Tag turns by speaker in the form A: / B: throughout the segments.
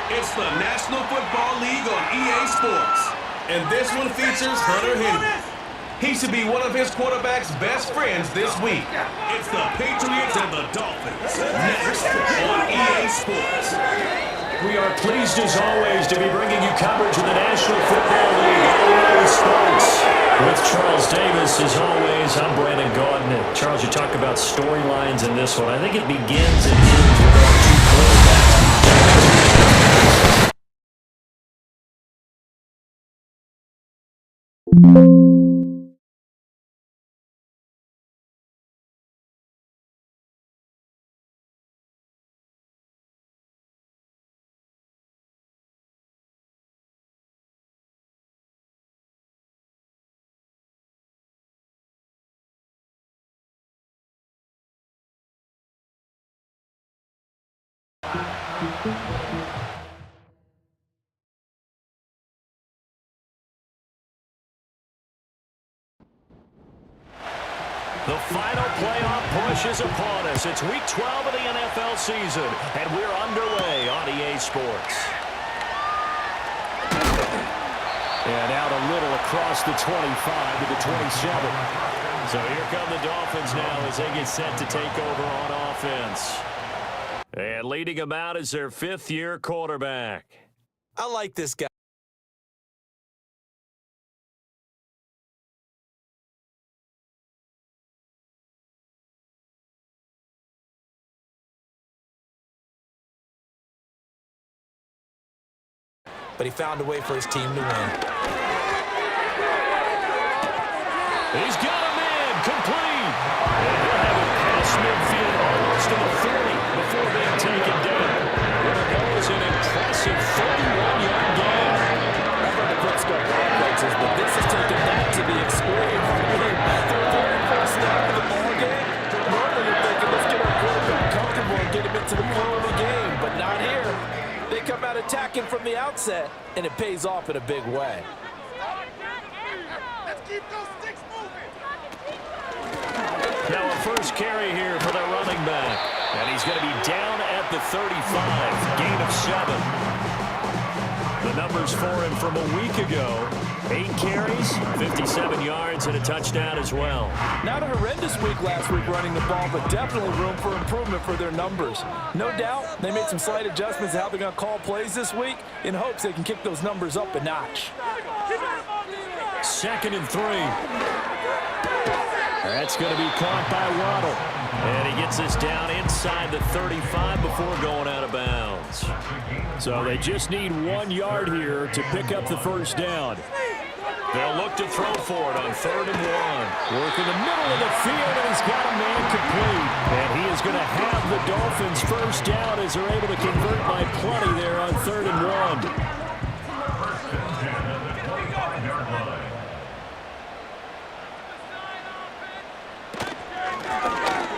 A: It's the National Football League on EA Sports, and this one features Hunter Henry. He should be one of his quarterback's best friends this week. It's the Patriots and the Dolphins, next on EA Sports.
B: We are pleased as always to be bringing you coverage of the National Football League on EA Sports. With Charles Davis, as always, I'm Brandon Gaudin. Charles, you talk about storylines in this one. I think it begins and ends with our two quarterbacks. The final playoff push is upon us. It's week 12 of the NFL season, and we're underway on EA Sports. And out a little across the 25 to the 27. So here come the Dolphins now as they get set to take over on offense. And leading them out is their fifth-year quarterback.
C: I like this guy. But he found a way for his team to win.
B: He's got him in, complete. And he'll have it past midfield almost to the 30 before being taken down. There goes an impressive 31-yard gain.
C: I've heard the quick start offenses, but this has taken that to the extreme. For the very first snap of the ball game, normally you're thinking, let's get our quarterback comfortable and get him into the flow of the game, but not here. They come out attacking from the outset, and it pays off in a big way.
D: Let's keep those sticks moving.
B: Now first carry here for their running back. And he's going to be down at the 35, gain of 7. The numbers for him from a week ago: 8 carries, 57 yards, and a touchdown as well.
C: Not a horrendous week last week running the ball, but definitely room for improvement for their numbers. No doubt they made some slight adjustments to how they're going to call plays this week in hopes they can kick those numbers up a notch.
B: 2nd and 3. That's going to be caught by Waddle. And he gets this down inside the 35 before going out of bounds. So they just need 1 yard here to pick up the first down. They'll look to throw for it on 3rd and 1. Work in the middle of the field, and he's got a man complete. And he is going to have the Dolphins first down as they're able to convert by plenty there on 3rd and 1.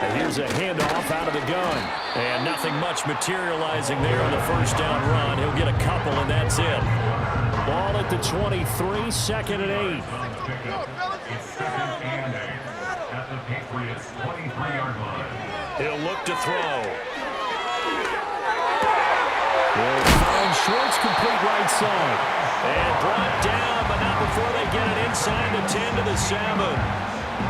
B: Here's a handoff out of the gun. And nothing much materializing there on the first down run. He'll get a couple, and that's it. Ball at the 23, 2nd and 8. He'll look to throw. He'll find Schwartz complete right side. And brought down, but not before they get it inside the 10 to the 7.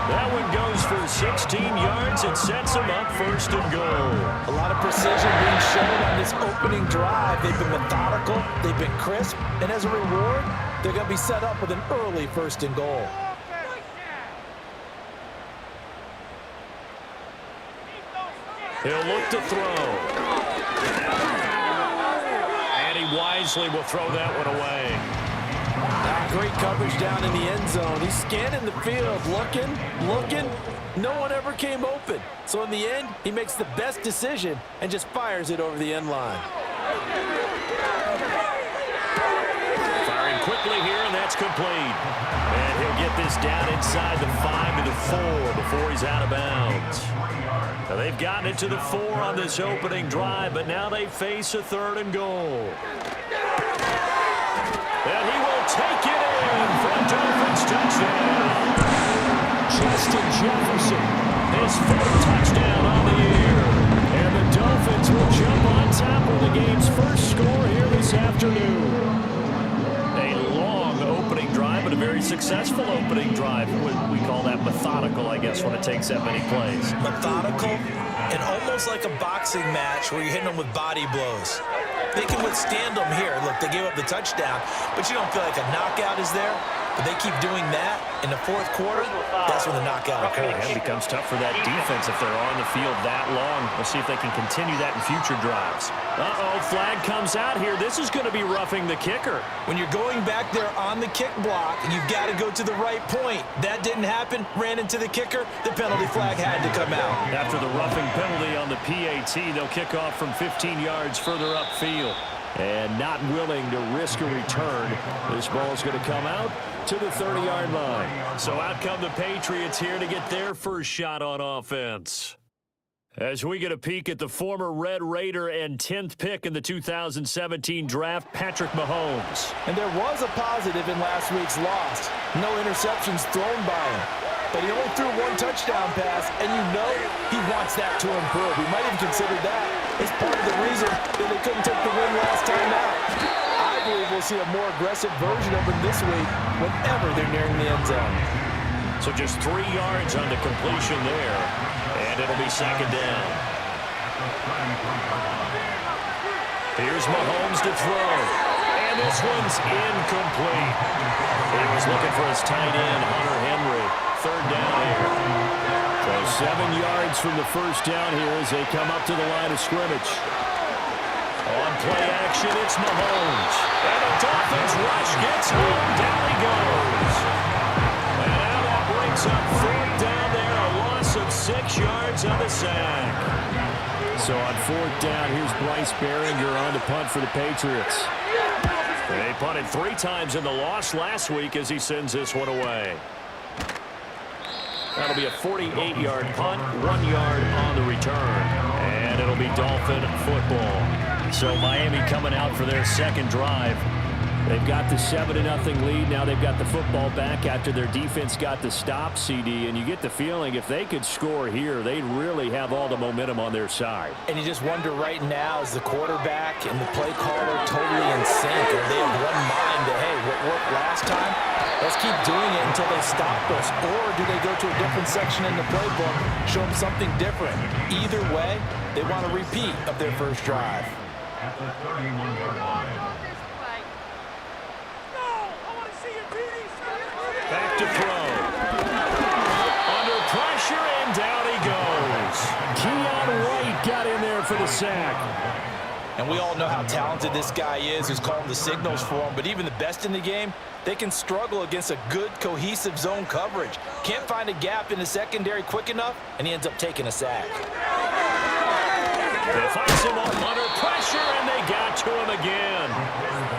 B: That one goes for 16 yards. It sets them up 1st and goal.
C: A lot of precision being shown on this opening drive. They've been methodical. They've been crisp. And as a reward, they're going to be set up with an early 1st and goal.
B: He'll look to throw. And he wisely will throw that one away.
C: Great coverage down in the end zone. He's scanning the field, looking. No one ever came open. So in the end, he makes the best decision and just fires it over the end line.
B: Firing quickly here, and that's complete. And he'll get this down inside the 5 to the 4 before he's out of bounds. Now they've gotten it to the 4 on this opening drive, but now they face a 3rd and goal. And he will take it in for a Dolphins touchdown. Justin Jefferson, his 4th touchdown on the year. And the Dolphins will jump on top of the game's first score here this afternoon. A long opening drive, but a very successful opening drive. We call that methodical, I guess, when it takes that many plays.
D: Methodical and almost like a boxing match where you're hitting them with body blows. They can withstand them here. Look, they gave up the touchdown, but you don't feel like a knockout is there. But they keep doing that in the 4th quarter, that's when the knockout occurs.
B: It becomes tough for that defense if they're on the field that long. We'll see if they can continue that in future drives. Uh-oh, flag comes out here. This is going to be roughing the kicker.
D: When you're going back there on the kick block, you've got to go to the right point. That didn't happen, ran into the kicker, the penalty flag had to come out.
B: After the roughing penalty on the PAT, they'll kick off from 15 yards further upfield. And not willing to risk a return, this ball is going to come out to the 30-yard line. So out come the Patriots here to get their first shot on offense. As we get a peek at the former Red Raider and 10th pick in the 2017 draft, Patrick Mahomes.
C: And there was a positive in last week's loss. No interceptions thrown by him. But he only threw 1 touchdown pass, and you know he wants that to improve. He might even consider that as part of the reason that they couldn't take the win last time out. I believe we'll see a more aggressive version of him this week whenever they're nearing the end zone.
B: So just 3 yards on the completion there, and it'll be 2nd down. Here's Mahomes to throw, and this one's incomplete. He was looking for his tight end, Hunter Henry. 3rd down here. So 7 yards from the first down here as they come up to the line of scrimmage. On play action, it's Mahomes. And the Dolphins rush gets home. Down he goes. And now that brings up 4th down there. A loss of 6 yards on the sack. So on 4th down, here's Bryce Behringer on to punt for the Patriots. They punted 3 times in the loss last week as he sends this one away. That'll be a 48-yard punt, 1 yard on the return. And it'll be Dolphin football. So Miami coming out for their second drive. They've got the 7-0 lead. Now they've got the football back after their defense got the stop, CD. And you get the feeling if they could score here, they'd really have all the momentum on their side.
D: And you just wonder right now, is the quarterback and the play caller totally in sync? Or they have one mind that, hey, what worked last time? Let's keep doing it until they stop us. Or do they go to a different section in the playbook, show them something different? Either way, they want a repeat of their first drive.
E: At the 31-yard line.
B: Back to throw. Under pressure, and down he goes. Keon White got in there for the sack.
D: And we all know how talented this guy is, who's calling the signals for him. But even the best in the game, they can struggle against a good, cohesive zone coverage. Can't find a gap in the secondary quick enough, and he ends up taking a sack.
B: They fight him up under pressure, and they got to him again.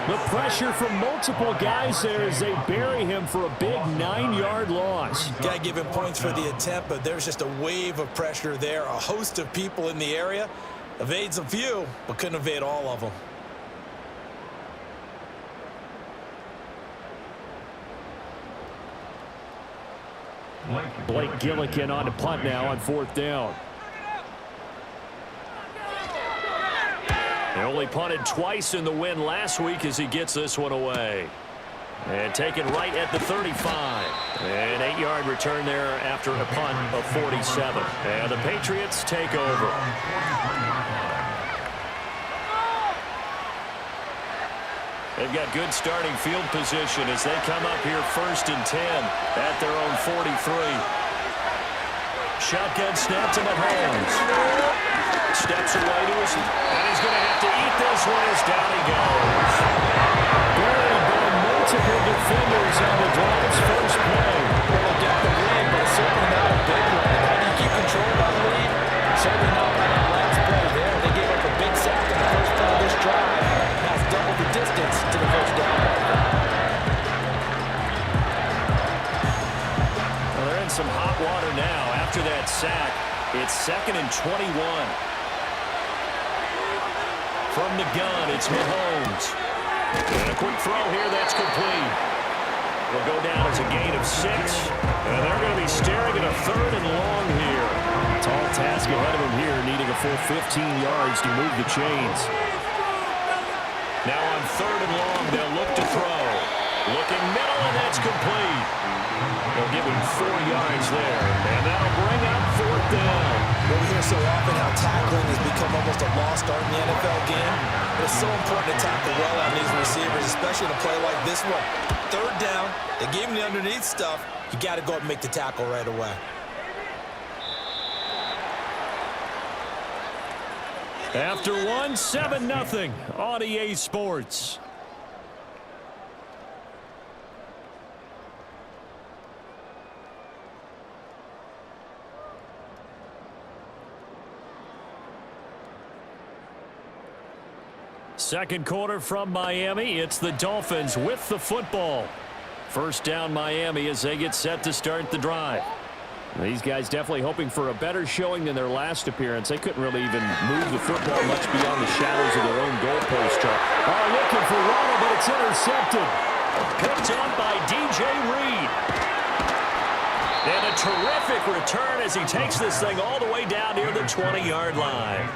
B: The pressure from multiple guys there as they bury him for a big 9-yard loss.
D: Got to give him points for the attempt, but there's just a wave of pressure there. A host of people in the area. Evades a few, but couldn't evade all of them.
B: Blake Gillikin on to punt now on 4th down. They only punted twice in the win last week as he gets this one away. And taken right at the 35. An 8-yard return there after a punt of 47. And the Patriots take over. They've got good starting field position as they come up here 1st and 10 at their own 43. Shotgun snap to Mahomes. Steps away to his, and he's going to have to eat this one as down he goes. Buried by multiple defenders on the drive's first play.
D: Well, got the win, but certainly not a big one. How do you keep control of that lead? Certainly not by that last play there. They gave up a big sack in the first play of this drive. Now it's double the distance to the first down marker.
B: Well, they're in some hot water now after that sack. It's 2nd and 21. From the gun, it's Mahomes. And a quick throw here, that's complete. Will go down as a gain of 6. And they're going to be staring at a 3rd and long here. Tall task ahead of him here, needing a full 15 yards to move the chains. Now on 3rd and long, they'll look to throw. Looking middle, and that's complete. They'll give him 4 yards there. And that'll bring up 4th down.
D: Well, we hear so often how tackling has become almost a lost art in the NFL game. But it's so important to tackle well on these receivers, especially in a play like this one. 3rd down, they gave him the underneath stuff. You got to go up and make the tackle right away.
B: After one, 7-0 on EA Sports. Second quarter from Miami. It's the Dolphins with the football. First down Miami as they get set to start the drive. These guys definitely hoping for a better showing than their last appearance. They couldn't really even move the football much beyond the shadows of their own goalpost. Looking for Ronald, but it's intercepted. Picked on by DJ Reed. And a terrific return as he takes this thing all the way down near the 20-yard line.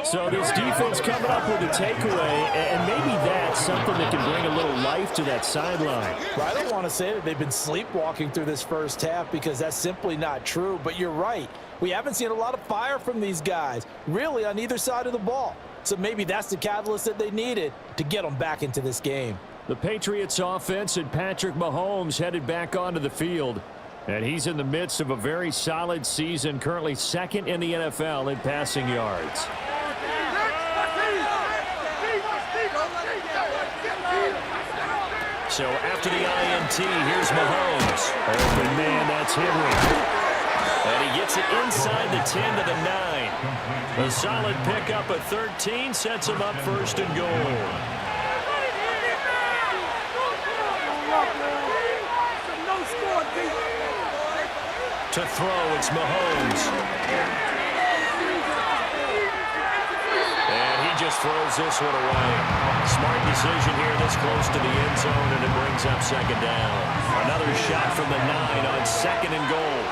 B: So this defense coming up with a takeaway, and maybe that's something that can bring a little life to that sideline.
D: Well, I don't want to say that they've been sleepwalking through this first half because that's simply not true, but you're right. We haven't seen a lot of fire from these guys, really, on either side of the ball. So maybe that's the catalyst that they needed to get them back into this game.
B: The Patriots offense and Patrick Mahomes headed back onto the field. And he's in the midst of a very solid season, currently 2nd in the NFL in passing yards. So after the INT, here's Mahomes. Open man, that's Henry. And he gets it inside the 10 to the 9. A solid pickup at 13 sets him up 1st and goal. To throw, it's Mahomes. And he just throws this one away. Smart decision here this close to the end zone, and it brings up second down. Another shot from the 9 on second and goal.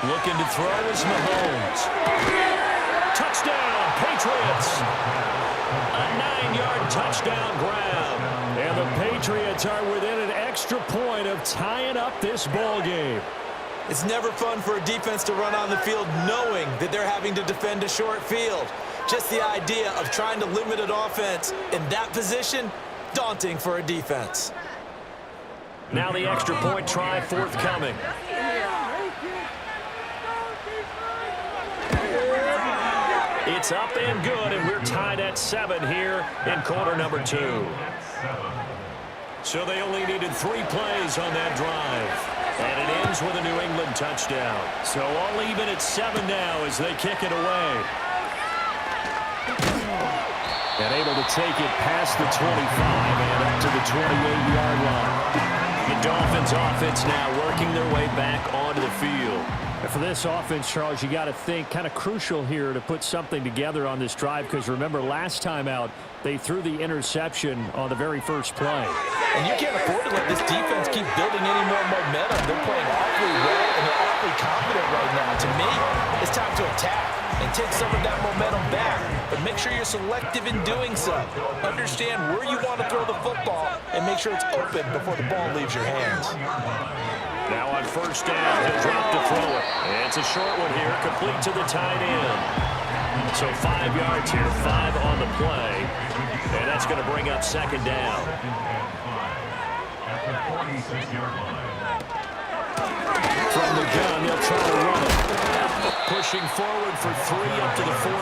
B: Looking to throw is Mahomes. Touchdown, Patriots. A 9-yard touchdown grab. And the Patriots are within an extra point of tying up this ball game.
D: It's never fun for a defense to run on the field knowing that they're having to defend a short field. Just the idea of trying to limit an offense in that position, daunting for a defense.
B: Now the extra point try forthcoming. It's up and good, and we're tied at 7 here in quarter number 2. So they only needed 3 plays on that drive. And it ends with a New England touchdown. So all even at 7 now as they kick it away. And able to take it past the 25 and up to the 28-yard line. The Dolphins offense now working their way back onto the field.
F: And for this offense, Charles, you got to think kind of crucial here to put something together on this drive, because remember last time out they threw the interception on the very first play.
D: And you can't afford to let this defense keep building any more momentum. They're playing awfully well, and they're awfully confident right now. To me, it's time to attack and take some of that momentum back. But make sure you're selective in doing so. Understand where you want to throw the football and make sure it's open before the ball leaves your hands.
B: Now on first down, he'll drop to throw it. It's a short one here, complete to the tight end. So 5 yards here, 5 on the play. And that's going to bring up second down.
E: At the 46-yard line.
B: From the gun, they'll try to run it. Pushing forward for 3 up to the 48.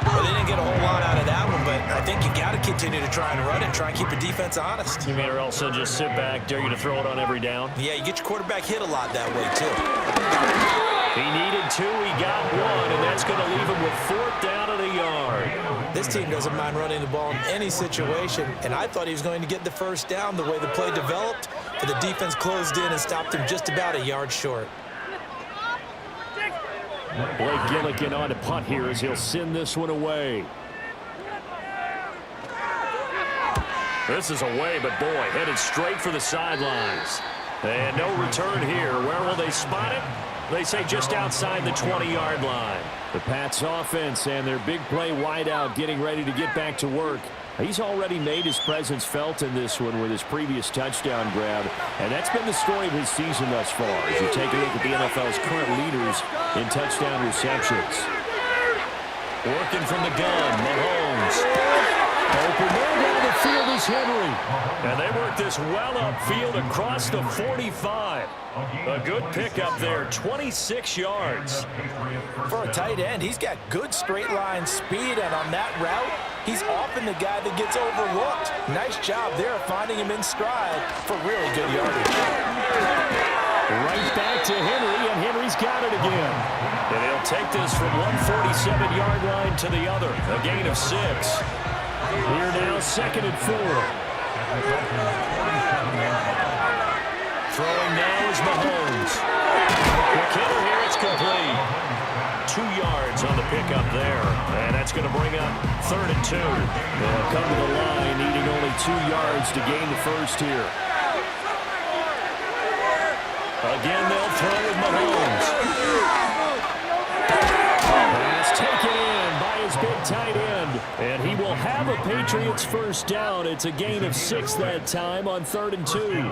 D: Well, they didn't get a whole lot out of that one, but I think you got to continue to try and run it, try and keep the defense honest.
B: You mean, or else they'll just sit back, dare you to throw it on every down?
D: Yeah, you get your quarterback hit a lot that way, too.
B: He needed 2, he got 1, and that's going to leave him with 4th down at a yard.
D: This team doesn't mind running the ball in any situation, and I thought he was going to get the first down the way the play developed, but the defense closed in and stopped him just about a yard short.
F: Blake Gillikin on to punt here as he'll send this one away.
B: This is away, but boy, headed straight for the sidelines. And no return here. Where will they spot it? They say just outside the 20-yard line.
F: The Pats offense and their big play wideout getting ready to get back to work. He's already made his presence felt in this one with his previous touchdown grab, and that's been the story of his season thus far as you take a look at the NFL's current leaders in touchdown receptions.
B: Working from the gun, Mahomes.
F: Open man down the field is Henry.
B: And they work this well upfield across the 45. A good pickup there, 26 yards.
D: For a tight end, he's got good straight line speed, and on that route, he's often the guy that gets overlooked. Nice job there of finding him in stride for really good yardage.
F: Right back to Henry, and Henry's got it again.
B: And he'll take this from one 47-yard line to the other, a gain of 6.
F: Here now, 2nd and 4.
B: Throwing now is Mahomes. McKinnon here, it's complete. 2 yards on the pickup there. And that's going to bring up 3rd and 2.
F: They'll come to the line, needing only 2 yards to gain the first here.
B: Again, they'll throw with Mahomes.
F: Pass taken in by his big tight end. And he will have a Patriots first down. It's a gain of 6 that time on 3rd and 2.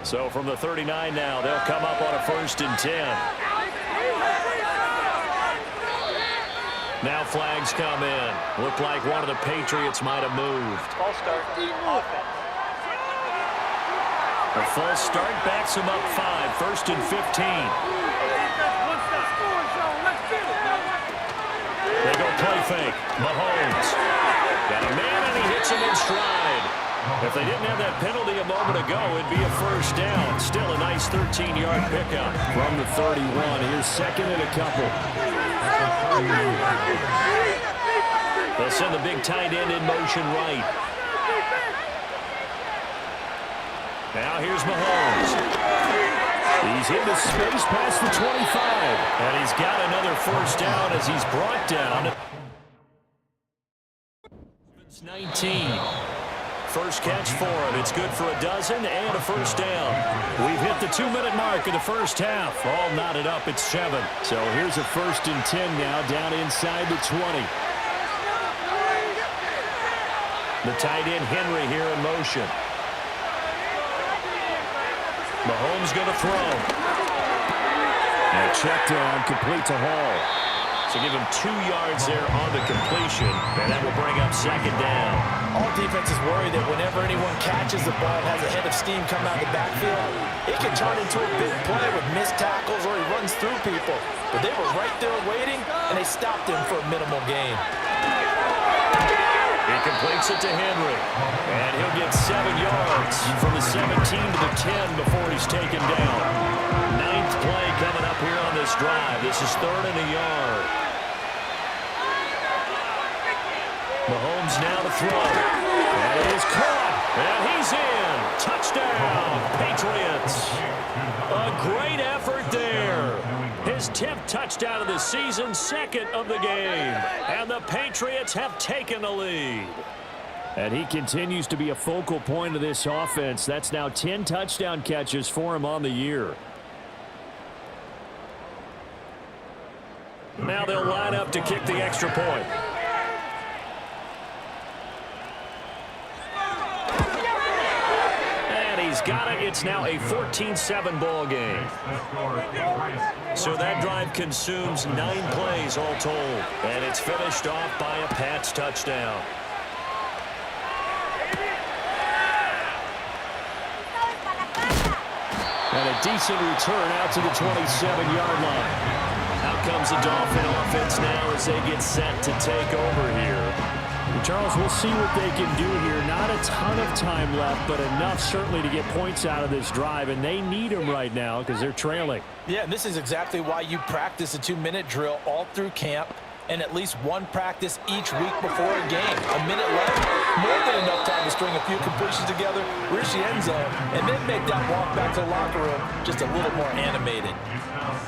B: So from the 39 now, they'll come up on a 1st and 10. Now flags come in. Looked like one of the Patriots might have moved.
G: False start, offense.
B: A false start backs him up 5, 1st and 15. They go play fake. Mahomes. Got a man and he hits him in stride. If they didn't have that penalty a moment ago, it'd be a first down. Still a nice 13-yard pickup.
F: From the 31, here's 2nd and a couple.
B: They'll send the big tight end in motion right. Now here's Mahomes.
F: He's into space past the 25.
B: And he's got another first down as he's brought down. It's 19. First catch for him. It's good for a dozen and a first down.
F: We've hit the 2-minute mark of the first half. All knotted up at 7. So here's a 1st and 10 now down inside the 20.
B: The tight end Henry here in motion. Mahomes going to throw.
F: And a check down, complete to Hall.
B: So give him 2 yards there on the completion, and that will bring up 2nd down.
D: All defenses worry that whenever anyone catches the ball and has a head of steam come out of the backfield, it can turn into a big play with missed tackles or he runs through people. But they were right there waiting, and they stopped him for a minimal gain.
B: He completes it to Henry, and he'll get 7 yards from the 17 to the 10 before he's taken down. 9th play coming up here on this drive. This is 3rd and a yard. Mahomes now to throw.
F: And it is caught.
B: And he's in. Touchdown, Patriots. A great effort there. His 10th touchdown of the season, 2nd of the game. And the Patriots have taken the lead.
F: And he continues to be a focal point of this offense. That's now 10 touchdown catches for him on the year.
B: Now they'll line up to kick the extra point. And he's got it. It's now a 14-7 ball game. So that drive consumes 9 plays all told. And it's finished off by a Pats touchdown.
F: And a decent return out to the 27-yard line.
B: Out comes the Dolphin offense now as they get set to take over here.
F: Charles, we'll see what they can do here. Not a ton of time left, but enough certainly to get points out of this drive, and they need them right now because they're trailing.
D: Yeah, and this is exactly why you practice a 2-minute drill all through camp and at least one practice each week before a game. A minute left, more than enough time to string a few completions together, reach the end zone, and then make that walk back to the locker room just a little more animated.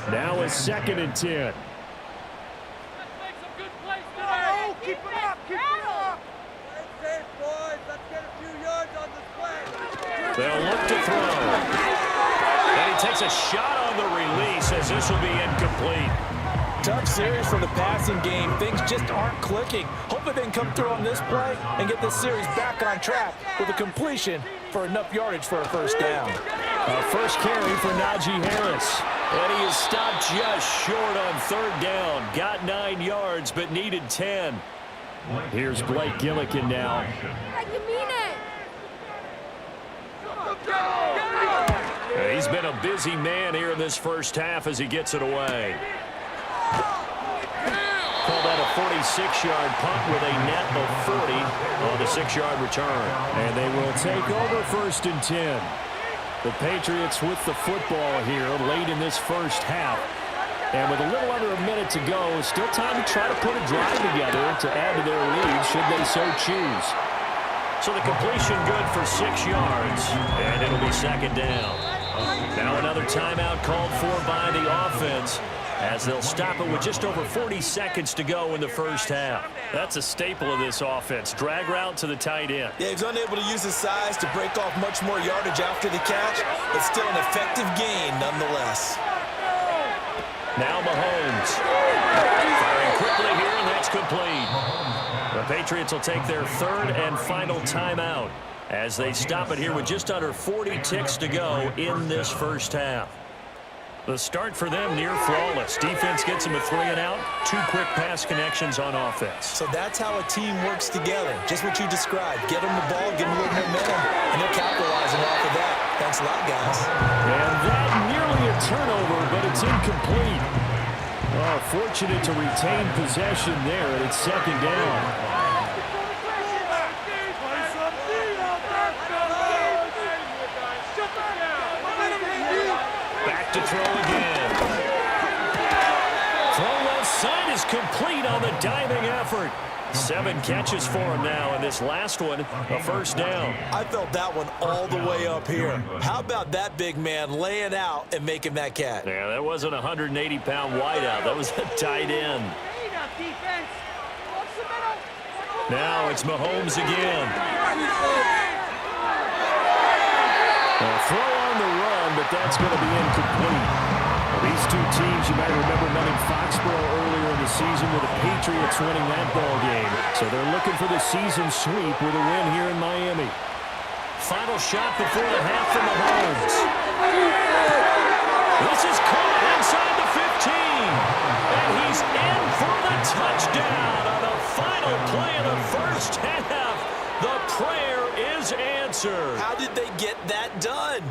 F: Now a 2nd and 10.
G: Keep it up, keep it up. That's it, boys. Let's get a few yards on this play.
B: They'll look to throw. And he takes a shot on the release as this will be incomplete.
D: Tough series for the passing game. Things just aren't clicking. Hopefully they can come through on this play and get this series back on track with a completion for enough yardage for a first down.
F: A first carry for Najee Harris.
B: And he is stopped just short on 3rd down. Got 9 yards, but needed 10.
F: Here's Blake Gillikin now.
B: He's been a busy man here in this first half as he gets it away. Call that a 46-yard punt with a net of 40 on the 6-yard return.
F: And they will take over 1st and 10. The Patriots with the football here late in this first half. And with a little under a minute to go, still time to try to put a drive together to add to their lead should they so choose.
B: So the completion good for 6 yards, and it'll be 2nd down. Now another timeout called for by the offense as they'll stop it with just over 40 seconds to go in the first half. That's a staple of this offense. Drag route to the tight end.
D: Yeah, he's unable to use his size to break off much more yardage after the catch, but still an effective gain nonetheless.
B: Now Mahomes. Firing quickly here, and that's complete. The Patriots will take their 3rd and final timeout as they stop it here with just under 40 ticks to go in this first half. The start for them near flawless. Defense gets them a 3 and out. 2 quick pass connections on offense.
D: So that's how a team works together. Just what you described. Get them the ball, give them a little momentum, and they're capitalizing off of that. Thanks a lot, guys.
F: And that nearly a turnover, but it's incomplete. Oh, fortunate to retain possession there, and it's 2nd down. Back to throw again. Throw left side is
B: is complete on the diving effort. 7 catches for him now, and this last one, a first down.
D: I felt that one all the way up here. How about that big man laying out and making that catch?
B: Yeah, that wasn't a 180-pound wideout. That was a tight end. Now it's Mahomes again. A throw on the run, but that's going to be incomplete. These two teams, you might remember them in Foxborough earlier in the season with the Patriots winning that ball game. So they're looking for the season sweep with a win here in Miami. Final shot before the half from Mahomes. This is caught inside the 15. And he's in for the touchdown on the final play of the first half. The prayer is answered.
D: How did they get that done?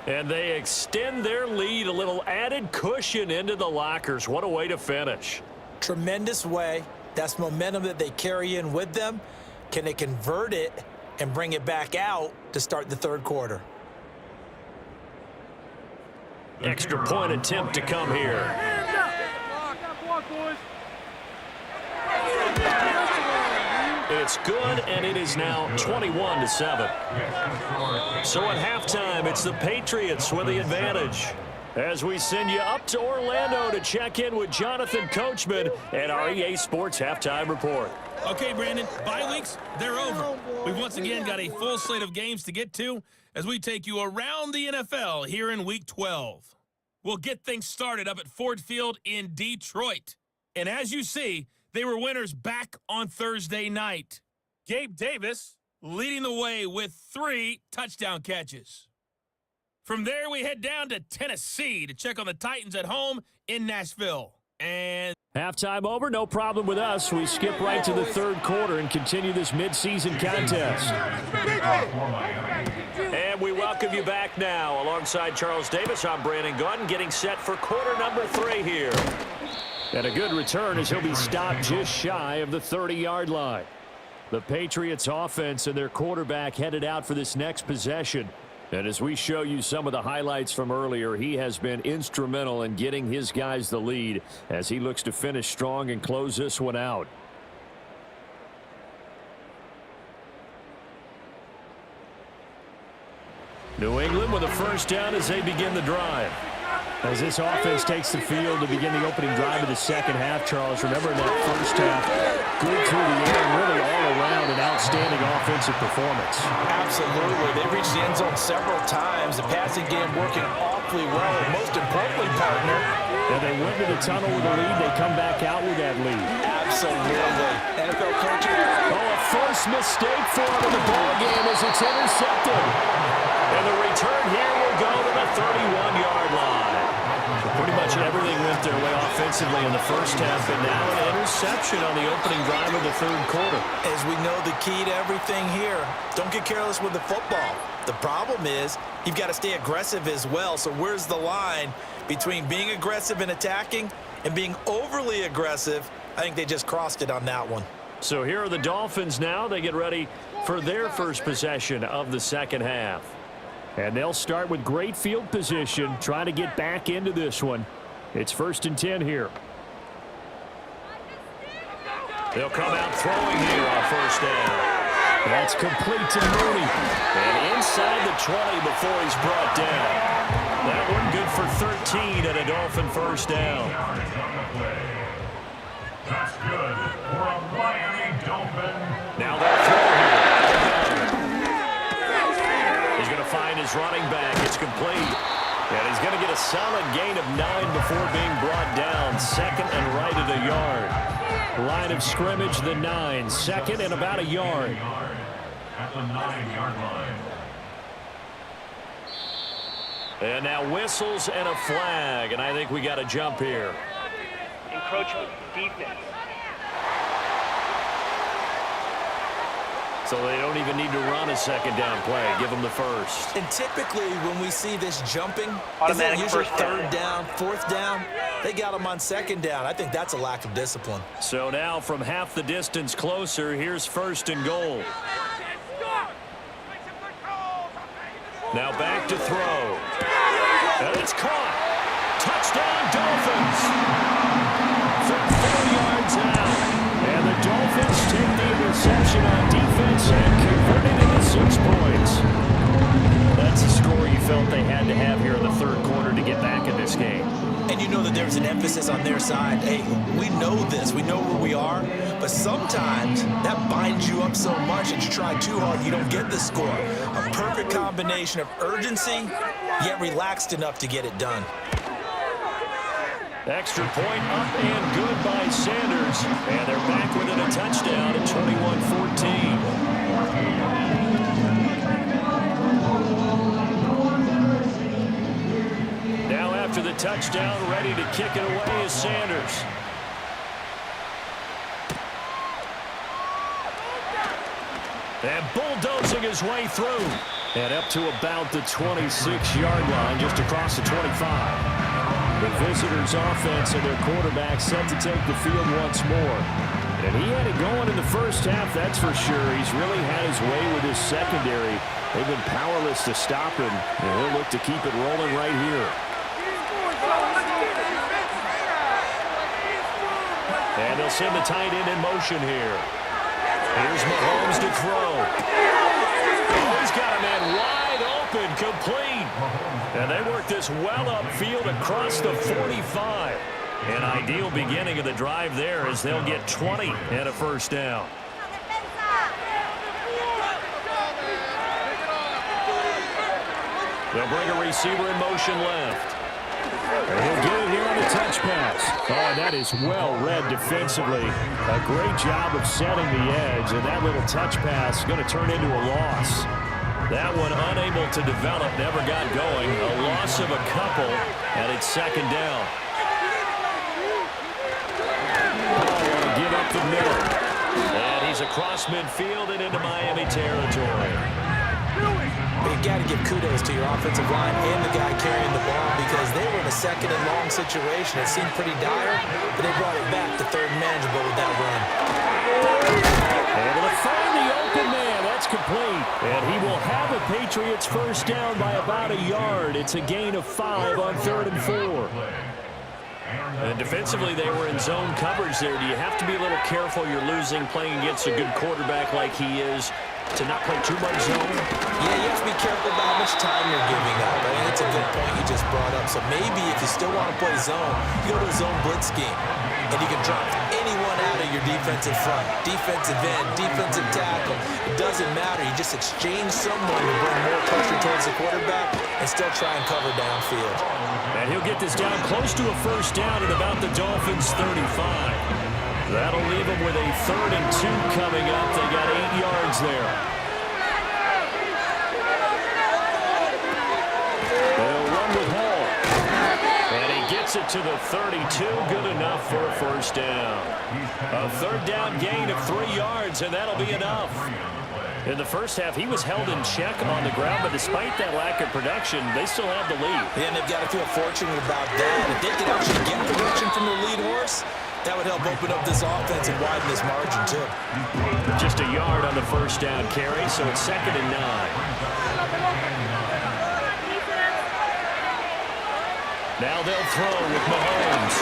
B: And they extend their lead, a little added cushion into the lockers. What a way to finish.
D: Tremendous way. That's momentum that they carry in with them. Can they convert it and bring it back out to start the third quarter?
B: Extra point attempt to come here. It's good, and it is now 21-7. So at halftime, it's the Patriots with the advantage. As we send you up to Orlando to check in with Jonathan Coachman at our EA Sports Halftime Report.
H: Okay, Brandon, bye weeks, they're over. We've once again got a full slate of games to get to as we take you around the NFL here in Week 12. We'll get things started up at Ford Field in Detroit. And as you see, they were winners back on Thursday night. Gabe Davis leading the way with 3 touchdown catches. From there, we head down to Tennessee to check on the Titans at home in Nashville. And
B: halftime over, no problem with us. We skip right to the third quarter and continue this midseason contest. And we welcome you back now. Alongside Charles Davis, I'm Brandon Gordon, getting set for quarter number 3 here. And a good return as he'll be stopped just shy of the 30-yard line. The Patriots offense and their quarterback headed out for this next possession. And as we show you some of the highlights from earlier, he has been instrumental in getting his guys the lead as he looks to finish strong and close this one out. New England with a first down as they begin the drive. As this offense takes the field to begin the opening drive of the second half, Charles, remember in that first half, good through the air, really all around an outstanding offensive performance.
D: Absolutely. They reached the end zone several times. The passing game working awfully well. And most importantly, partner,
B: and they went to the tunnel with a lead. They come back out with that lead.
D: Absolutely. NFL coaching.
B: Oh, a first mistake for him in the ball game as it's intercepted. And the return here will go to the 31-yard line. Pretty much everything went their way offensively in the first half, and now an interception on the opening drive of the third quarter.
D: As we know, the key to everything here, don't get careless with the football. The problem is you've got to stay aggressive as well. So where's the line between being aggressive and attacking and being overly aggressive? I think they just crossed it on that one.
B: So here are the Dolphins now. They get ready for their first possession of the second half. And they'll start with great field position, trying to get back into this one. It's 1st and 10 here. They'll come out throwing here on first down. That's complete to Mooney. And inside the 20 before he's brought down. That one good for 13 and a Dolphin first down.
E: That's good for a Miami Dolphin.
B: Now they'll throw here. He's going to find his running back. It's complete. And he's going to get a solid gain of 9 before being brought down. Second and right at a yard. Line of scrimmage, the 9. Second and about a yard.
E: At the 9-yard line.
B: And now whistles and a flag. And I think we got a jump here.
I: Encroachment defense.
B: So they don't even need to run a second down play. Give them the first.
D: And typically when we see this jumping,
I: Automatic
D: is it usually
I: first down.
D: third down, fourth down? They got them on second down. I think that's a lack of discipline.
B: So now from half the distance closer, here's 1st and goal. Now back to throw. And it's caught. Touchdown Dolphins. From 40
D: there's an emphasis on their side. Hey, we know this. We know where we are. But sometimes that binds you up so much that you try too hard, you don't get the score. A perfect combination of urgency, yet relaxed enough to get it done.
B: Extra point up and good by Sanders. And they're back within a touchdown at 21-14. Now after the touchdown, ready to kick it away is Sanders. And bulldozing his way through. And up to about the 26-yard line, just across the 25. The visitors' offense and their quarterback set to take the field once more. And he had it going in the first half, that's for sure. He's really had his way with his secondary. They've been powerless to stop him, and he'll look to keep it rolling right here. And they'll send the tight end in motion here. Here's Mahomes to throw. Oh, he's got a man wide open, complete. And they work this well upfield across the 45. An ideal beginning of the drive there as they'll get 20 and a first down. They'll bring a receiver in motion left. And he'll get it here on the touch pass. Oh, and that is well read defensively. A great job of setting the edge, and that little touch pass is going to turn into a loss. That one unable to develop, never got going. A loss of a couple, and it's second down. Oh, give up the middle. And he's across midfield and into Miami territory.
D: But you got to give kudos to your offensive line and the guy carrying the ball because they were in a second and long situation. It seemed pretty dire, but they brought it back to third and manageable with that run.
B: Able to find the open man. That's complete. And he will have a Patriots first down by about a yard. It's a gain of 5 on 3rd and 4. And defensively, they were in zone coverage there. Do you have to be a little careful? You're losing playing against a good quarterback like he is to not play too much zone?
D: Yeah, you have to be careful about how much time you're giving up. I mean, it's a good point you just brought up. So maybe if you still want to play zone, you go to a zone blitz scheme. And you can drop anyone out of your defensive front. Defensive end, defensive tackle. It doesn't matter. You just exchange someone to bring more pressure towards the quarterback and still try and cover downfield.
B: And he'll get this down close to a first down at about the Dolphins' 35. That'll leave them with a 3rd and 2 coming up. They got 8 yards there. They'll run with Hall. And he gets it to the 32. Good enough for a first down. A 3rd down gain of 3 yards, and that'll be enough. In the first half, he was held in check on the ground, but despite that lack of production, they still have the lead.
D: Yeah, and they've got to feel fortunate about that. If they could actually get production from their lead horse, that would help open up this offense and widen this margin, too.
B: Just a yard on the first down carry, so it's 2nd and 9. Now they'll throw with Mahomes.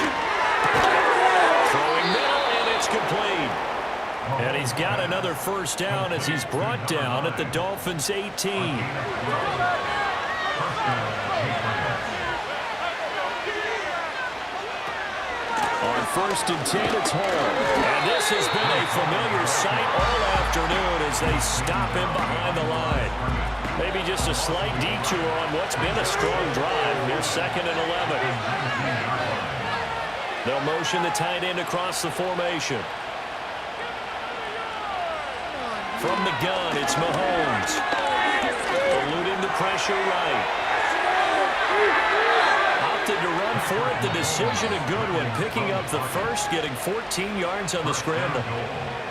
B: Throwing middle, and it's complete. And he's got another first down as he's brought down at the Dolphins' 18. On 1st and 10, it's Hall. And this has been a familiar sight all afternoon as they stop him behind the line. Maybe just a slight detour on what's been a strong drive. Here's 2nd and 11. They'll motion the tight end across the formation. From the gun, it's Mahomes. Eluding the pressure right. Opted to run for it. The decision a good one. Picking up the first, getting 14 yards on the scramble.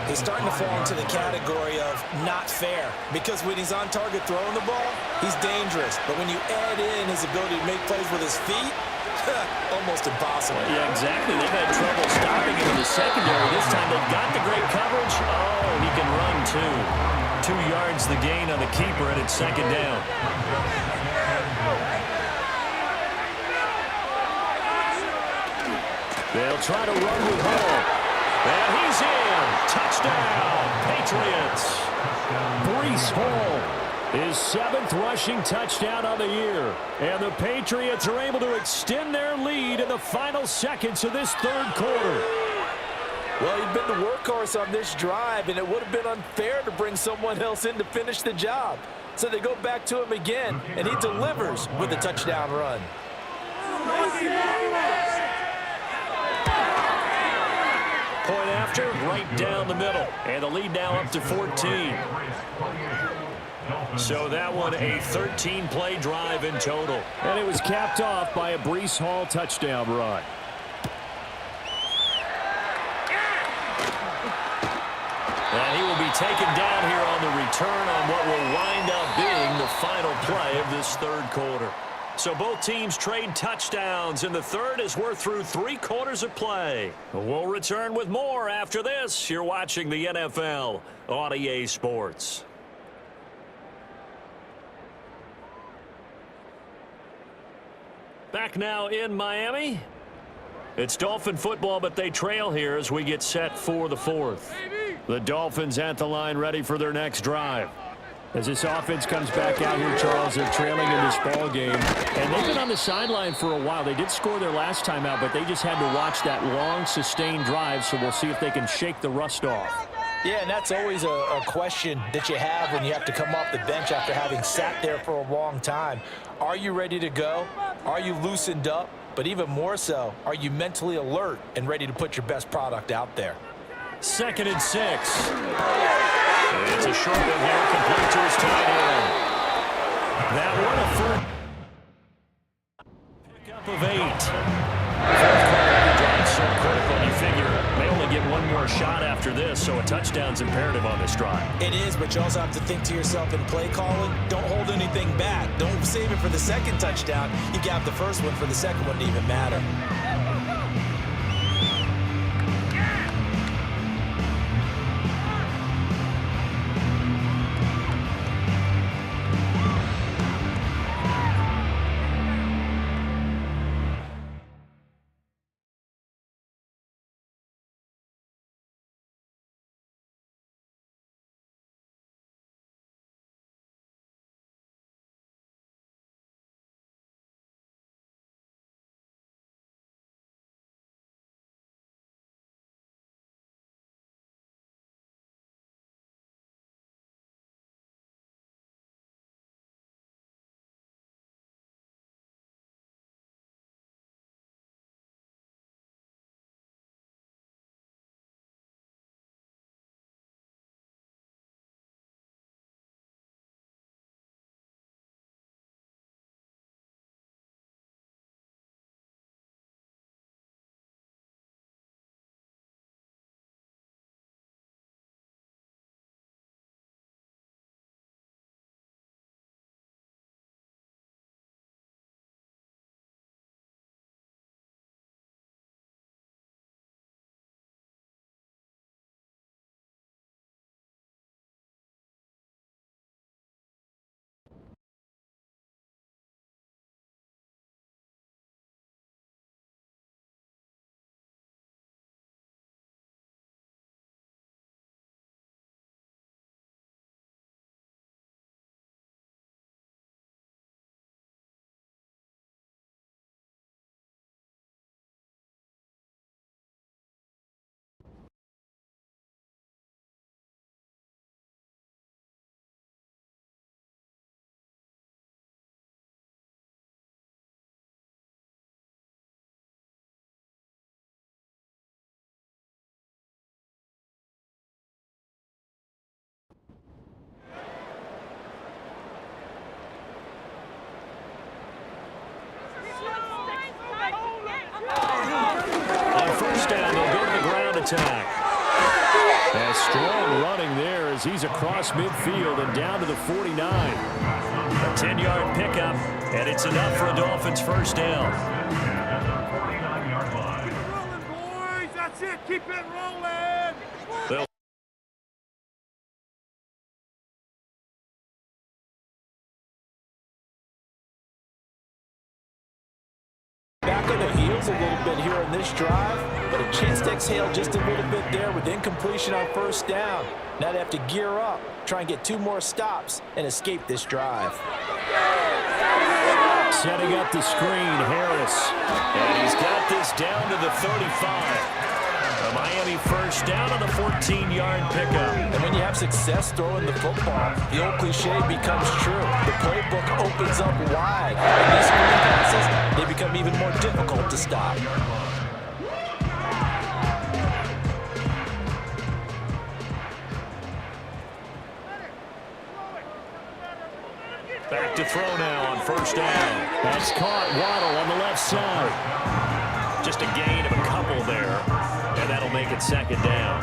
D: He's starting to fall into the category of not fair because when he's on target throwing the ball, he's dangerous. But when you add in his ability to make plays with his feet, almost impossible.
B: Yeah, exactly. They've had trouble stopping him in the secondary. This time they've got the great coverage. Oh, he can run too. 2 yards the gain on the keeper, and it's 2nd down. They'll try to run with Hall. And he's in. Touchdown, Patriots. Breece Hall
F: His 7th rushing touchdown on the year. And the Patriots are able to extend their lead in the final seconds of this third quarter.
C: Well, he's been the workhorse on this drive, and it would have been unfair to bring someone else in to finish the job. So they go back to him again, and he delivers with a touchdown run.
F: Point after, right down the middle. And the lead now up to 14. So that one a 13-play drive in total. And it was capped off by a Breece Hall touchdown run. And he will be taken down here on the return on what will wind up being the final play of this third quarter. So both teams trade touchdowns in the third as we're through 3 quarters of play. We'll return with more after this. You're watching the NFL on EA Sports. Back now in Miami. It's Dolphin football, but they trail here as we get set for the 4th. The Dolphins at the line ready for their next drive. As this offense comes back out here, Charles, they're trailing in this ball game. And they've been on the sideline for a while. They did score their last time out, but they just had to watch that long, sustained drive, so we'll see if they can shake the rust off.
D: Yeah, and that's always a question that you have when you have to come off the bench after having sat there for a long time. Are you ready to go? Are you loosened up? But even more so, are you mentally alert and ready to put your best product out there?
F: 2nd and 6. It's a short one here, complete to his tight end. That one a third pickup of 8. Fourth quarter drive so critical. You figure they only get one more shot after this, so a touchdown's imperative on this drive.
D: It is, but you also have to think to yourself in play calling, don't hold anything back. Don't save it for the second touchdown. You got the first one for the second one to even matter.
F: Attack. A strong running there as he's across midfield and down to the 49. A 10-yard pickup, and it's enough for a Dolphins first down.
G: Keep it rolling, boys. That's it. Keep it rolling.
F: They'll
C: back on the heels a little bit here in this drive, but
D: but a chance to exhale just a little bit there with incompletion on first down. Now they have to gear up, try and get 2 more stops, and escape this drive.
B: Setting up the screen, Harris. And he's got this down to the 35. A Miami first down on the 14-yard pickup.
D: And when you have success throwing the football, the old cliche becomes true. The playbook opens up wide. And these screen passes, they become even more difficult to stop.
B: Back to throw now on first down. That's caught. Waddle on the left side. Just a gain of a couple there, and that'll make it second down.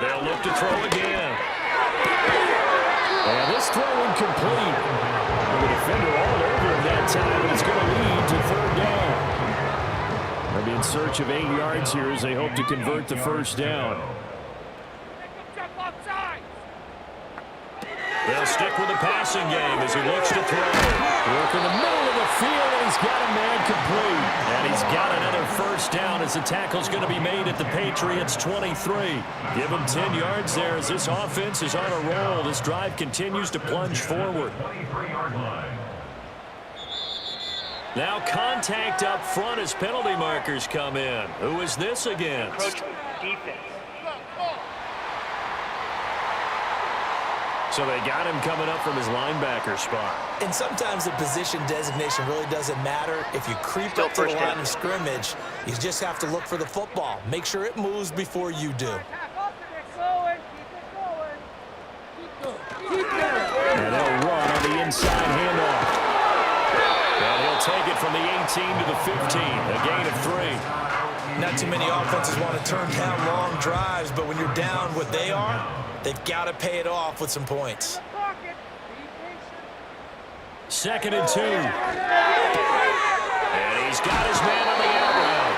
B: They'll look to throw again. And this throw incomplete. The defender all over him that time, but it's going to lead to third down. They'll be in search of 8 yards here as they hope to convert the first down. They'll stick with the passing game as he looks to throw. Work in the middle of the field, and he's got a man complete. And he's got another first down as the tackle's going to be made at the Patriots 23. Give him 10 yards there as this offense is on a roll. This drive continues to plunge forward. Now contact up front as penalty markers come in. Who is this against?
I: Encroachment defense.
B: So they got him coming up from his linebacker spot.
D: And sometimes the position designation really doesn't matter. If you creep up to the line of scrimmage, you just have to look for the football. Make sure it moves before you do.
B: And they'll run on the inside handoff. And he'll take it from the 18 to the 15, a gain of 3.
D: Not too many offenses want to turn down long drives, but when you're down what they are, they've got to pay it off with some points.
B: 2nd and 2. And he's got his man on the out route.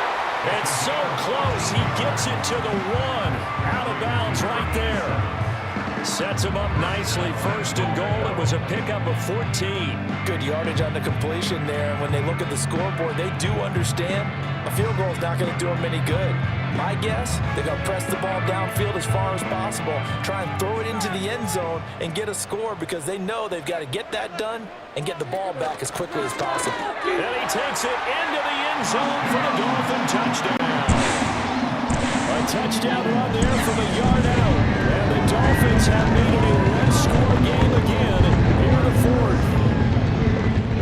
B: And so close, he gets it to the 1. Out of bounds right there. Sets him up nicely. 1st and goal. It was a pickup of 14.
D: Good yardage on the completion there. And when they look at the scoreboard, they do understand a field goal is not going to do them any good. My guess, they're going to press the ball downfield as far as possible, try and throw it into the end zone and get a score because they know they've got to get that done and get the ball back as quickly as possible.
B: And he takes it into the end zone for the Dolphin touchdown. A touchdown run there from a yard out. And the Dolphins have made it a one-score game again here in the 4th.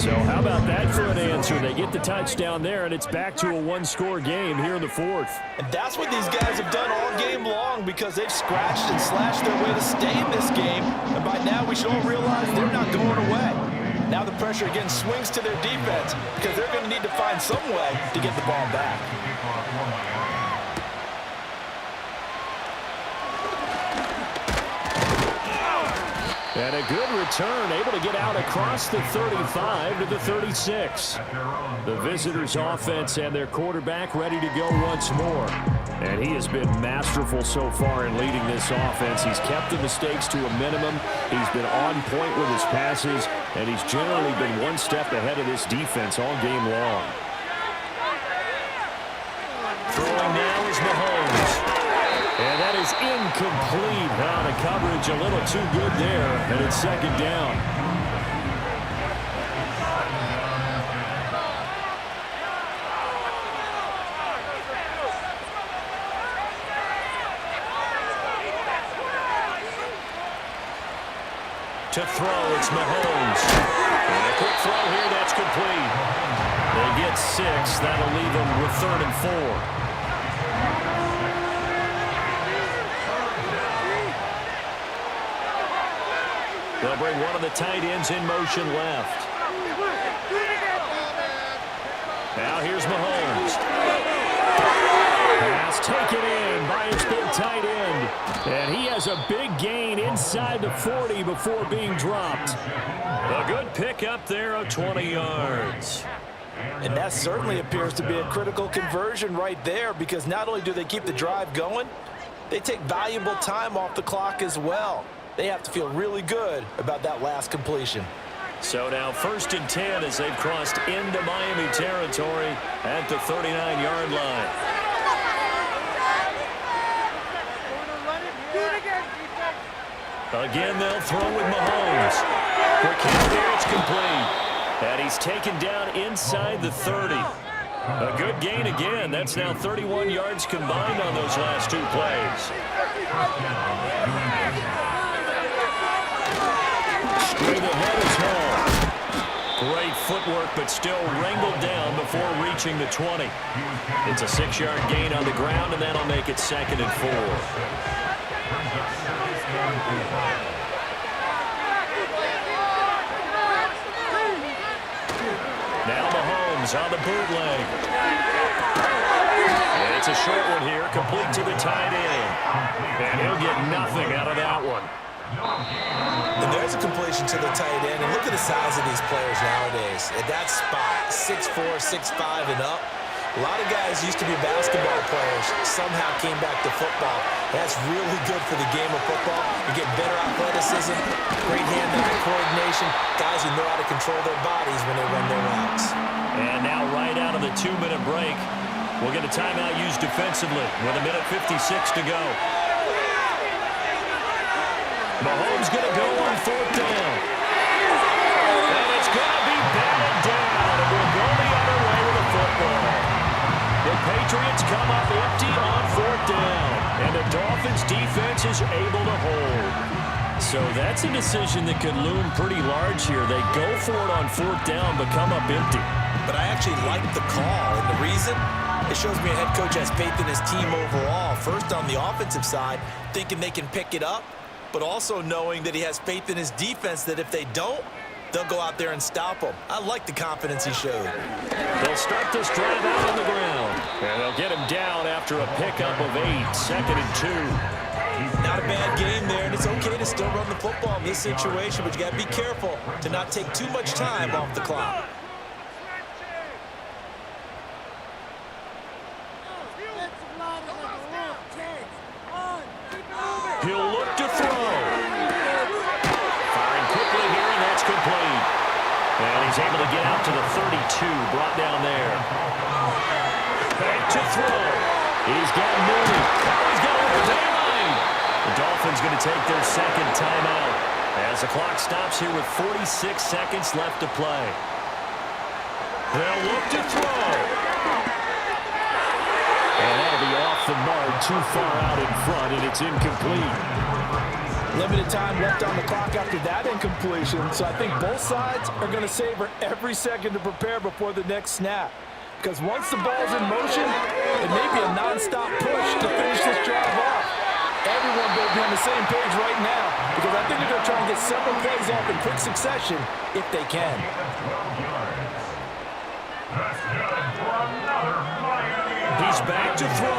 B: So how about that for an answer? They get the touchdown there, and it's back to a one-score game here in the 4th.
D: And that's what these guys have done all game long because they've scratched and slashed their way to stay in this game. And by now we should all realize they're not going away. Now the pressure again swings to their defense because they're going to need to find some way to get the ball back.
B: And a good return, able to get out across the 35 to the 36. The visitors' offense and their quarterback ready to go once more. And he has been masterful so far in leading this offense. He's kept the mistakes to a minimum. He's been on point with his passes, and he's generally been one step ahead of this defense all game long. Throwing now is Mahomes. And that is incomplete. The coverage a little too good there, and it's 2nd down. To throw, it's Mahomes. And a quick throw here, that's complete. They get 6. That'll leave them with 3rd and 4. They'll bring one of the tight ends in motion left. Now here's Mahomes. Pass taken in by his big tight end. And he has a big gain inside the 40 before being dropped. A good pickup there of 20 yards.
D: And that certainly appears to be a critical conversion right there because not only do they keep the drive going, they take valuable time off the clock as well. They have to feel really good about that last completion.
B: So now 1st and 10 as they've crossed into Miami territory at the 39-yard line. Again, they'll throw with Mahomes. Quick hit there, it's complete. And he's taken down inside the 30. A good gain again. That's now 31 yards combined on those last 2 plays. Straight ahead is Hall. Great footwork, but still wrangled down before reaching the 20. It's a 6-yard gain on the ground, and that'll make it 2nd and 4. Now Mahomes on the bootleg. And it's a short one here, complete to the tight end. And he'll get nothing out of that one.
D: And there's a completion to the tight end. And look at the size of these players nowadays. At that spot, 6'4", 6'5", and up. A lot of guys used to be basketball players, somehow came back to football. That's really good for the game of football. You get better athleticism, great hand-eye coordination, guys who know how to control their bodies when they run their routes.
B: And now right out of the 2-minute break, we'll get a timeout used defensively with 1:56 to go. Mahomes going to go on 4th down. And it's going to be batted down. It will go the other way with the football. The Patriots come up empty on 4th down, and the Dolphins defense is able to hold. So that's a decision that could loom pretty large here. They go for it on 4th down, but come up empty.
D: But I actually like the call, and the reason? It shows me a head coach has faith in his team overall. First on the offensive side, thinking they can pick it up, but also knowing that he has faith in his defense that if they don't, they'll go out there and stop him. I like the confidence he showed.
B: They'll start this drive out on the ground. And they'll get him down after a pickup of 8, 2nd and 2.
D: Not a bad game there, and it's okay to still run the football in this situation, but you got to be careful to not take too much time off the clock.
B: He'll look to throw. Firing quickly here, and that's complete. And he's able to get out to the 32, brought down there. Back to throw. He's got Mooney. He's got over the line. The Dolphins going to take their 2nd timeout as the clock stops here with 46 seconds left to play. They'll look to throw. And that'll be off the mark, too far out in front, and it's incomplete.
C: Limited time left on the clock after that incompletion, so I think both sides are going to savor every second to prepare before the next snap. Because once the ball's in motion, it may be a nonstop push to finish this drive off. Everyone better be on the same page right now, because I think they're going to try and get several plays off in quick succession if they can.
B: He's back to throw.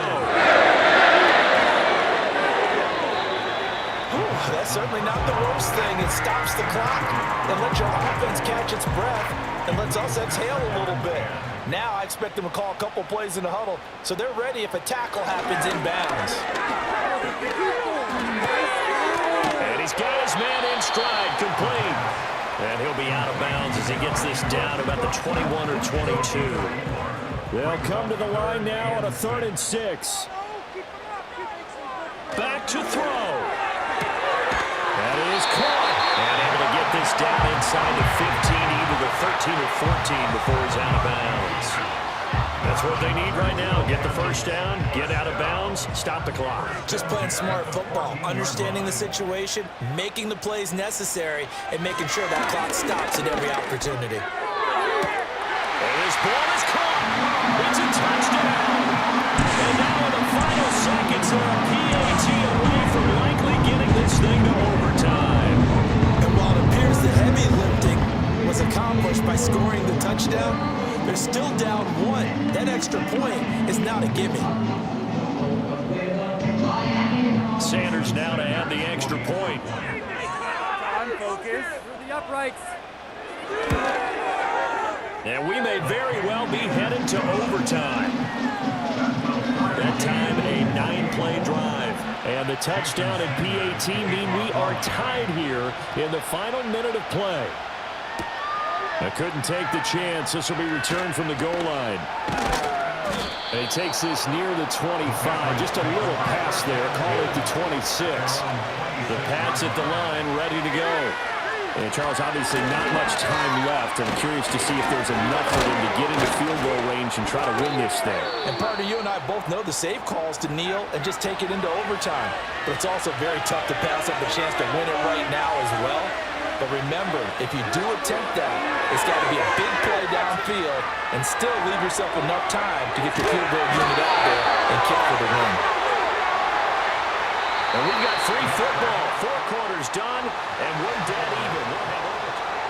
D: That's certainly not the worst thing. It stops the clock and lets your offense catch its breath and lets us exhale a little bit. Now I expect them to call a couple plays in the huddle so they're ready if a tackle happens inbounds.
B: And he's got his man in stride, complete. And he'll be out of bounds as he gets this down about the 21 or 22.
F: They'll come to the line now on a 3rd and 6.
B: Back to throw. That is caught. And able to get this down inside the 15, either the 13 or 14 before he's out of bounds. That's what they need right now. Get the first down, get out of bounds, stop the clock.
D: Just playing smart football, understanding the situation, making the plays necessary, and making sure that clock stops at every opportunity.
B: And this ball is caught. It's a touchdown. And now in the final seconds, they're a PAT away from likely getting this thing to overtime.
D: And while it appears the heavy lifting was accomplished by scoring the touchdown, they're still down 1. That extra point is not a gimme.
B: Sanders now to add the extra point.
G: On focus. Through the uprights.
B: And we may very well be headed to overtime. That time, a 9-play drive.
F: And the touchdown and PAT mean we are tied here in the final minute of play. I couldn't take the chance. This will be returned from the goal line. And he takes this near the 25. Just a little pass there. Call it the 26. The Pats at the line, ready to go. And Charles, obviously not much time left. I'm curious to see if there's enough for them to get into field goal range and try to win this thing.
D: And partner, you and I both know the save calls to kneel and just take it into overtime. But it's also very tough to pass up the chance to win it right now as well. But remember, if you do attempt that, it's got to be a big play downfield and still leave yourself enough time to get the field goal unit out there and kick for the win.
F: And we've got free football. 4 quarters done, and we're dead even.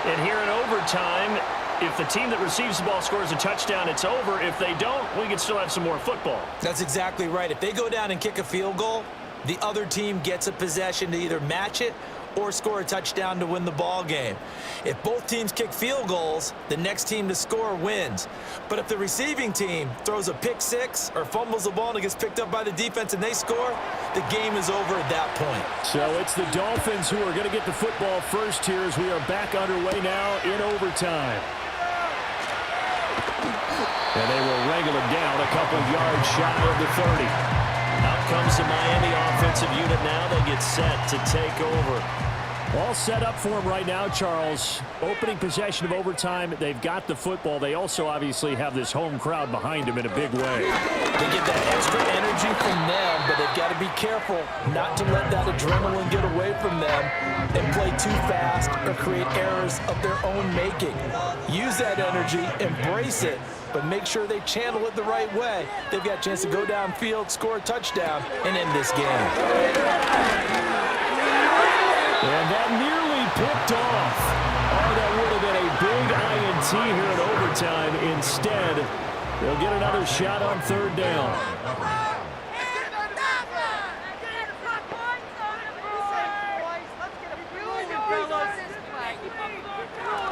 F: And here in overtime, if the team that receives the ball scores a touchdown, it's over. If they don't, we can still have some more football.
D: That's exactly right. If they go down and kick a field goal, the other team gets a possession to either match it or score a touchdown to win the ball game. If both teams kick field goals, the next team to score wins. But if the receiving team throws a pick six or fumbles the ball and it gets picked up by the defense and they score, the game is over at that point.
F: So it's the Dolphins who are going to get the football first here as we are back underway now in overtime. And they will wrangle him down a couple yards shy of the 30. Out comes the Miami offensive unit now. They get set to take over. All set up for him right now, Charles. Opening possession of overtime. They've got the football. They also obviously have this home crowd behind them in a big way.
D: They get that extra energy from them, but they've got to be careful not to let that adrenaline get away from them and play too fast or create errors of their own making. Use that energy, embrace it, but make sure they channel it the right way. They've got a chance to go downfield, score a touchdown, and end this game.
F: And that nearly picked off. Oh, that would have been a big INT here in overtime. Instead, they'll get another shot on 3rd down.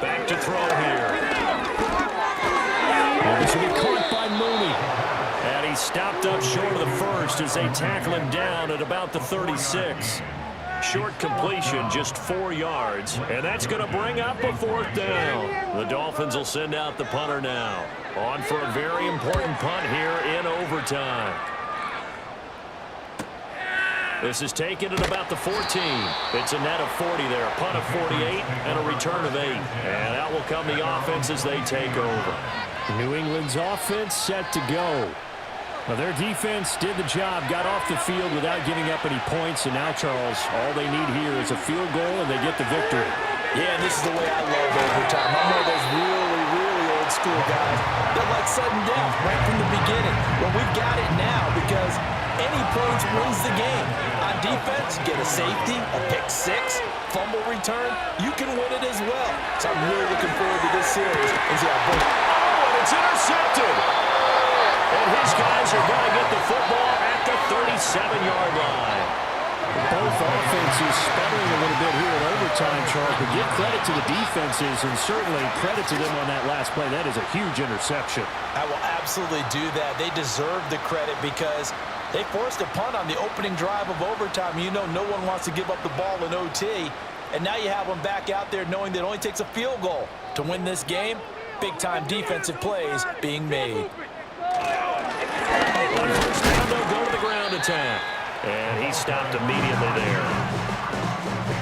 F: Back to throw here. And this will be caught by Mooney. And he stopped up short of the first as they tackle him down at about the 36. Short completion, just 4 yards, and that's going to bring up a 4th down. The Dolphins will send out the punter now. On for a very important punt here in overtime. This is taken at about the 14. It's a net of 40 there, a punt of 48, and a return of 8. And out will come the offense as they take over. New England's offense set to go. Well, their defense did the job, got off the field without giving up any points, and now, Charles, all they need here is a field goal, and they get the victory.
D: Yeah, this is the way I love overtime. I'm one of those really old school guys that like sudden death right from the beginning. Well, we've got it now because any points wins the game. On defense, get a safety, a pick six, fumble return, you can win it as well. So I'm really looking forward to this series and see how both.
F: Oh, and it's intercepted. And his guys are going to get the football at the 37-yard line. Both offenses sputtering a little bit here in overtime, Charles, but give credit to the defenses and certainly credit to them on that last play. That is a huge interception.
D: I will absolutely do that. They deserve the credit because they forced a punt on the opening drive of overtime. You know no one wants to give up the ball in OT, and now you have them back out there knowing that it only takes a field goal to win this game. Big-time defensive plays being made.
F: On first down, they'll go to the ground attack. And he stopped immediately there.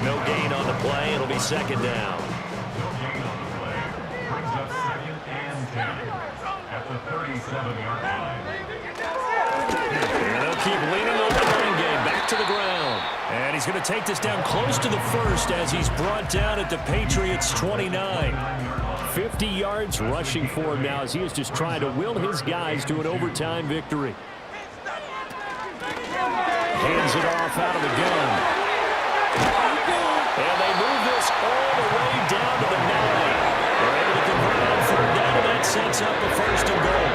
F: No gain on the play. It'll be 2nd down.
E: Brings up 2nd and 10 at the 37-yard line.
F: And they'll keep leaning on the running game. Back to the ground. And he's going to take this down close to the first as he's brought down at the Patriots 29. 50 yards rushing for him now as he is just trying to will his guys to an overtime victory. Hands it off out of the gun. And they move this all the way down to the 9. They're able to convert on 3rd down, and that sets up a 1st and goal.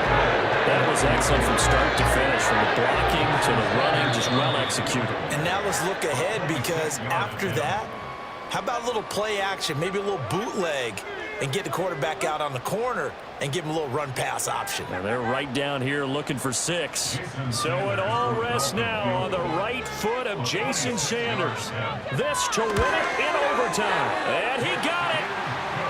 F: That was excellent from start to finish, from the blocking to the running, just well executed.
D: And now let's look ahead because after that, how about a little play action, maybe a little bootleg? and get the quarterback out on the corner and give him a little run-pass option.
B: And they're right down here looking for 6. So it all rests now on the right foot of Jason Sanders. This to win it in overtime. And he got it.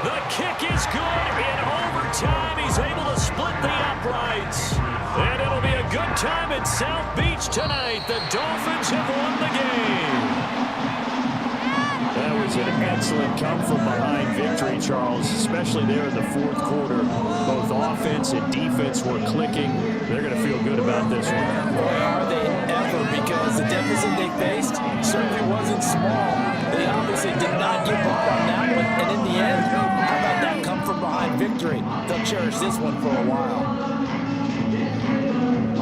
B: The kick is good in overtime. He's able to split the uprights. And it'll be a good time at South Beach tonight. The Dolphins have won the game. That was an excellent come-from-behind victory, Charles, especially there in the fourth quarter. Both offense and defense were clicking. They're going to feel good about this one.
C: Boy, are they ever, because the deficit they faced certainly wasn't small. They obviously did not give up on that one, and in the end, how about that come-from-behind victory? They'll cherish this one for a while.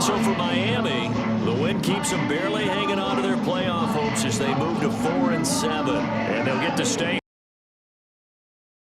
B: So for Miami, the win keeps them barely hanging on to their playoff hopes as they move to 4-7, and they'll get to stay